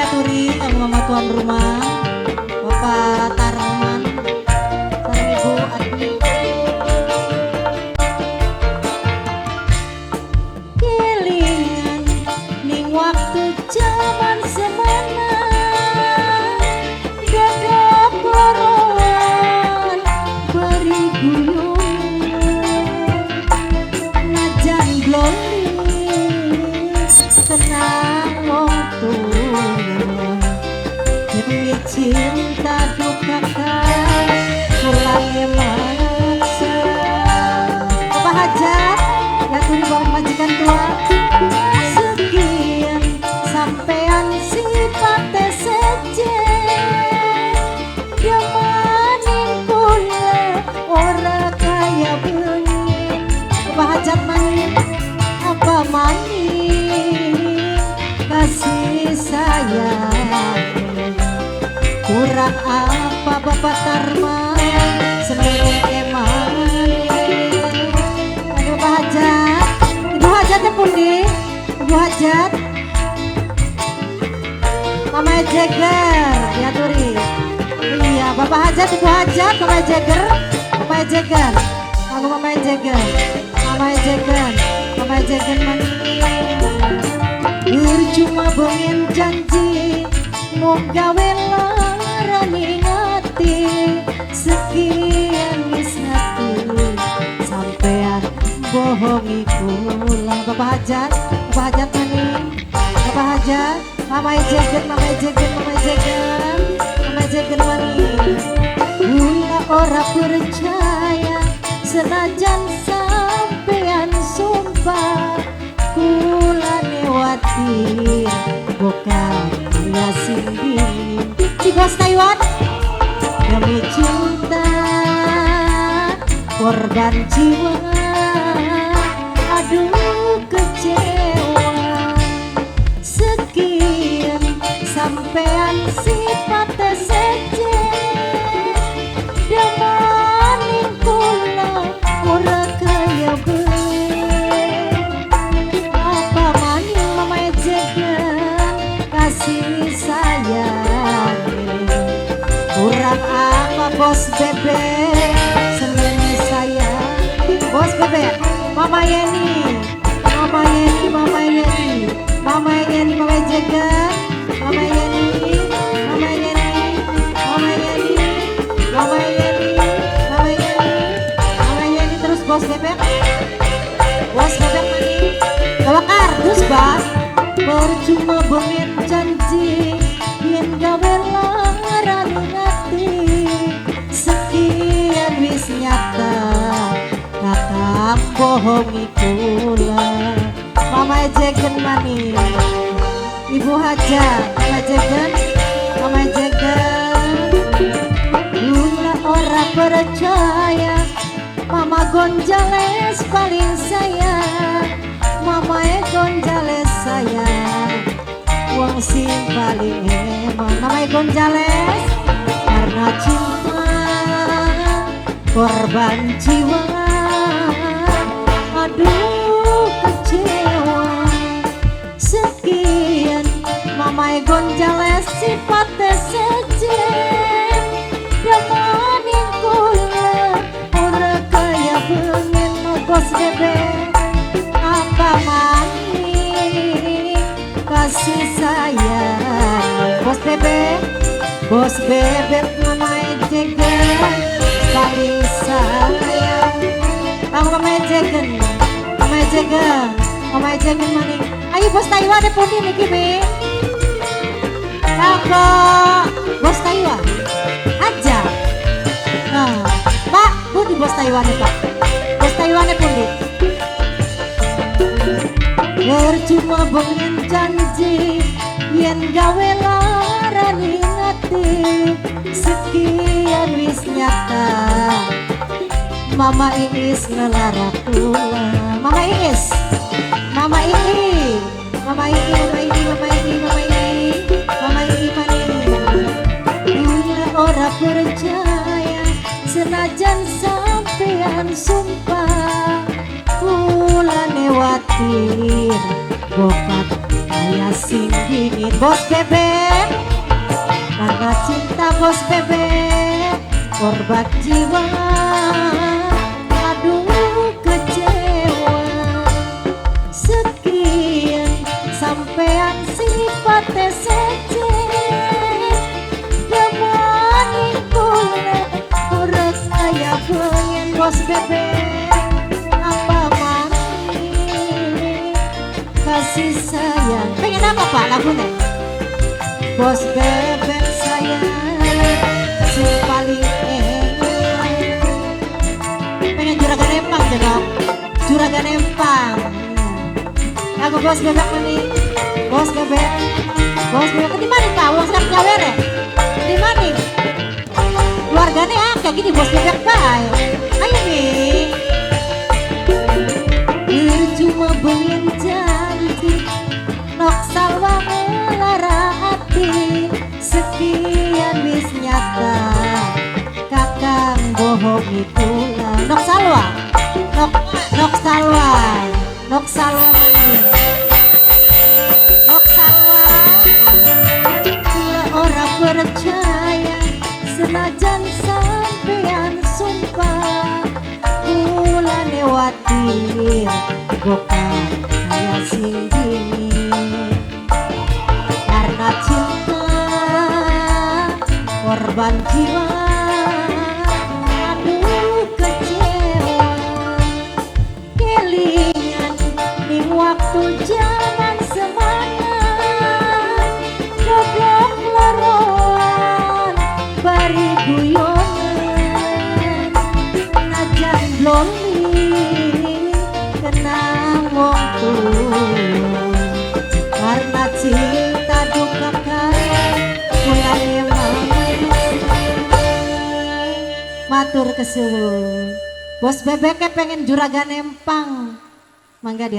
Turi, kamu mama tuan rumah, Bapak Tarman, sareng Ibu Admi. Kelingan ning waktu zaman semana, dadap koroan beri guyung, najan gloli tenang wong tua. Demi cinta duka kurangnya maksa. Bapak Hajat ya turi bapak majikan tua, sekian sampean sifatnya sejen, dia maning kula ora kaya bengi. Bapak Hajat maning apa maning kasih sayang, kurang apa Bapak Tarman semene emang. Aduh Bapak Hajat, Ibu Hajatnya pundi? Ibu Hajat Mama Jeger ya turi. Iya Bapak Hajat, Ibu Hajat, Mama Jeger, Mama Jeger, aku Mama Jeger, Mama Jeger, Mama Jeger mani. Percuma pengen janji mau gawe larani hati, sekian wis ngati sampean bohongi kula. Bapak Hajat, Bapak Hajat mani, Bapak Hajat, Mama Jeger, Mama Jeger, Mama Jeger, Mama Jeger mani. Kula ora percaya senajan sampean sumpah, kula newatir bukan ya singgih di bos Taiwan. Demi cinta korban jiwa, aduh kecewa. Sekian sampean sifatnya sejen, damaning kula ora kaya kasih sayang. Kurang apa Bos Bebek semene sayang. Bos Bebek, Mama Yeni, Mama Yeni, Mama Yeni, Mama Yeni, Mama Jeger, Mama Yeni, Mama Yeni, Mama Yeni, Mama Yeni, Mama Yeni, Mama Yeni. Terus Bos Bebek, Bos Bebek mani bawa kardus Bang. Percuma bengen janji yen gawe larani hati, sekian wis nyata kakang bohongi kula. Mama Jegen mani, Ibu Hajat, Mama Jegen, Mama Jegen. Kula ora percaya Mama Gonjales paling sayang, Mama Gonjales sayang, wong sing paling emang. Mama Gonjales karena cinta korban jiwa, aduh kecewa. Sekian Mama Gonjales sifatnya sejen, damaning kula ora kaya pengen. Bos Bebek apa maning kasih sayang. Bos Bebek, Bos Bebek, Mama Jeger paling sayang. Kamu Mama Jeger, Mama Jeger, Mama Jeger maning. Ayo Bos Taiwan ada pundi niki be. Kakak Bos Taiwan aja. Nah, Pak, pundi Bos Taiwan Pak? Bos Taiwan pundi? Percuma bengen janji yen gawe larani hati, sekian wis nyata Mama Iis ngelara kula. Mama Iis, Mama Ii, Mama Ii, Mama Ii, Mama Ii, Mama Ii, Mama Ii mani. Kula ora percaya senajan sampean sumpah, kula newatir bokat saya sing dingin bos bebek, karena cinta bos bebek korban jiwa. Aduh kecewa, sekian sampean sifatnya seceh. Demanin kule urut saya pengen bos bebek, apa mani kasih sayang. Pengen apa pak lagunya? Bos bebek sayang si paling enak. Pengen juragan empang jengok, juragan empang. Aku bos bebek ini, bos bebek, bos bebek. Di mana pak? Uang sedang gawer ya? Di mana? Keluarganya kayak gini bos bebek pak. Ayo nih. Cuma pengen janji, nok salwa melara hati. Sekian wis nyata, kakang bohongi pula. Nok salwa, nok salwa, nok salwa manis. Nok salwa, pula orang percaya, senajan sampean sumpah. Pula lewatir, bukan saya sing dingin, karena cinta korban jiwa. Aduh kecewa, kelingan di waktu zaman semangat. Goblok leroan bari guyonan, najan bloli kenang wong tuwa. Karena cinta duka kaya pulang emang matur kesuwun. Bos bebeknya pengen juragan empang, mangga dia.